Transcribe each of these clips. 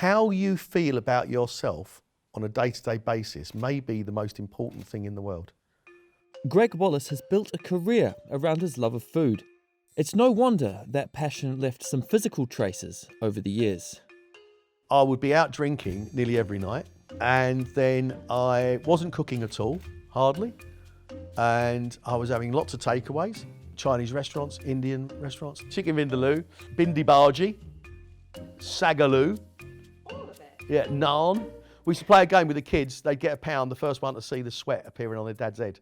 How you feel about yourself on a day-to-day basis may be the most important thing in the world. Gregg Wallace has built a career around his love of food. It's no wonder that passion left some physical traces over the years. I would be out drinking nearly every night, and then I wasn't cooking at all, hardly, and I was having lots of takeaways, Chinese restaurants, Indian restaurants, chicken vindaloo, bindi bhaji, sagaloo, yeah, naan. We used to play a game with the kids. They'd get £1, the first one to see the sweat appearing on their dad's head.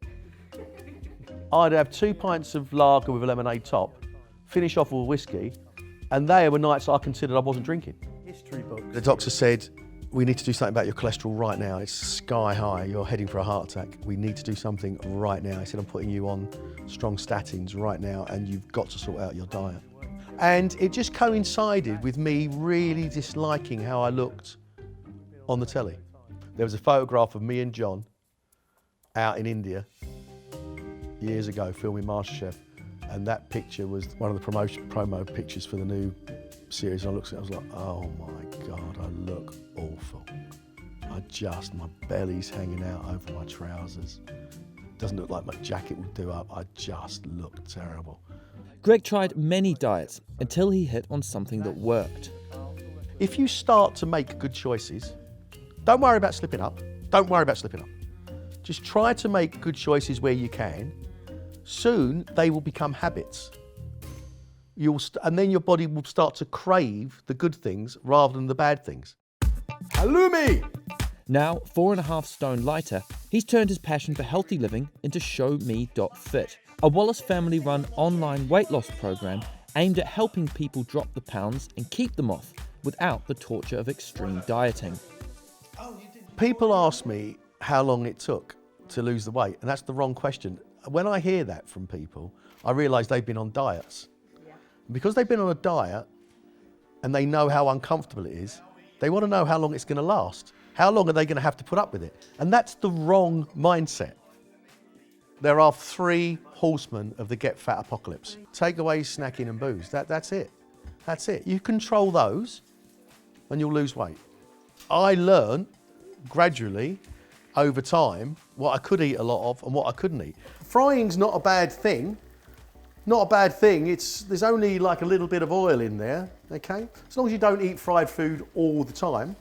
I'd have 2 pints of lager with a lemonade top, finish off with whiskey, and they were nights I considered I wasn't drinking. History books. The doctor said, we need to do something about your cholesterol right now. It's sky high. You're heading for a heart attack. We need to do something right now. He said, I'm putting you on strong statins right now, and you've got to sort out your diet. And it just coincided with me really disliking how I looked on the telly. There was a photograph of me and John out in India years ago filming Masterchef, and that picture was one of the promo pictures for the new series. And I looked at it, I was like, oh my God, I look awful. My belly's hanging out over my trousers. Doesn't look like my jacket would do up. I just look terrible. Gregg tried many diets until he hit on something that worked. If you start to make good choices, don't worry about slipping up. Don't worry about slipping up. Just try to make good choices where you can. Soon they will become habits. And then your body will start to crave the good things rather than the bad things. Halloumi! Now, 4.5 stone lighter, he's turned his passion for healthy living into ShowMe.fit, a Wallace family-run online weight loss program aimed at helping people drop the pounds and keep them off without the torture of extreme dieting. People ask me how long it took to lose the weight, and that's the wrong question. When I hear that from people, I realise they've been on diets. Yeah. Because they've been on a diet and they know how uncomfortable it is, they want to know how long it's going to last. How long are they going to have to put up with it? And that's the wrong mindset. There are 3 horsemen of the get fat apocalypse. Takeaways, snacking and booze. That's it. That's it. You control those and you'll lose weight. I learned gradually over time what I could eat a lot of and what I couldn't eat. Frying's not a bad thing. Not a bad thing. There's only like a little bit of oil in there, okay? As long as you don't eat fried food all the time.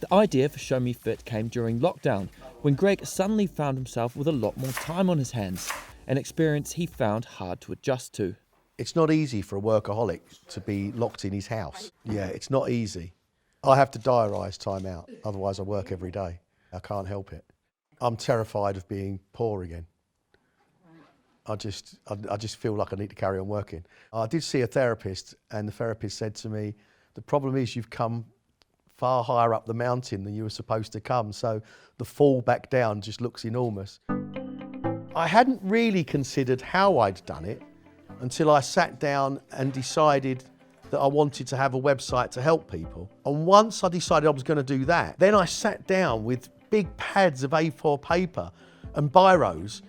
The idea for Show Me Fit came during lockdown, when Gregg suddenly found himself with a lot more time on his hands, an experience he found hard to adjust to. It's not easy for a workaholic to be locked in his house. Yeah, it's not easy. I have to diarise time out, otherwise I work every day. I can't help it. I'm terrified of being poor again. I just feel like I need to carry on working. I did see a therapist, and the therapist said to me, the problem is you've come far higher up the mountain than you were supposed to come, so the fall back down just looks enormous. I hadn't really considered how I'd done it until I sat down and decided that I wanted to have a website to help people. And once I decided I was going to do that, then I sat down with big pads of A4 paper and biros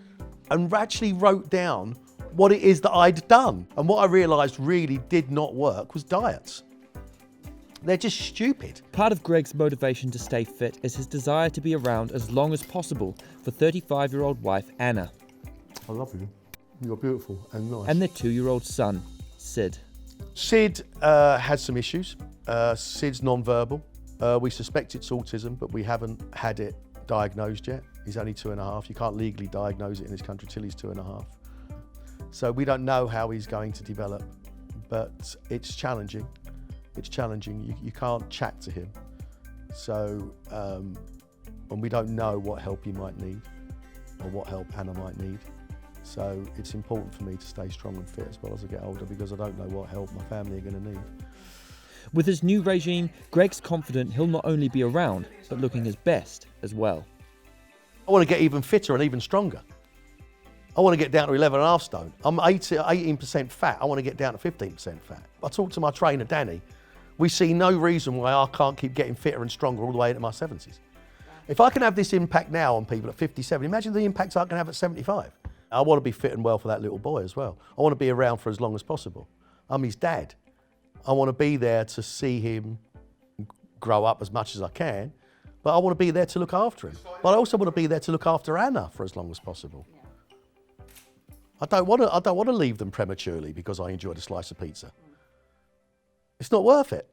and actually wrote down what it is that I'd done. And what I realised really did not work was diets. They're just stupid. Part of Gregg's motivation to stay fit is his desire to be around as long as possible for 35-year-old wife Anna. I love you. You're beautiful and nice. And their 2-year-old son, Sid. Sid has some issues. Sid's non-verbal. We suspect it's autism, but we haven't had it diagnosed yet. He's only 2.5. You can't legally diagnose it in this country till he's 2.5. So we don't know how he's going to develop, but it's challenging. It's challenging. You can't chat to him. So, and we don't know what help he might need or what help Anna might need. So it's important for me to stay strong and fit as well as I get older, because I don't know what help my family are going to need. With his new regime, Gregg's confident he'll not only be around, but looking his best as well. I want to get even fitter and even stronger. I want to get down to 11.5 stone. I'm 18% fat. I want to get down to 15% fat. I talked to my trainer, Danny. We see no reason why I can't keep getting fitter and stronger all the way into my 70s. If I can have this impact now on people at 57, imagine the impact I can have at 75. I want to be fit and well for that little boy as well. I want to be around for as long as possible. I'm his dad. I want to be there to see him grow up as much as I can, but I want to be there to look after him. But I also want to be there to look after Anna for as long as possible. I don't want to leave them prematurely because I enjoyed a slice of pizza. It's not worth it.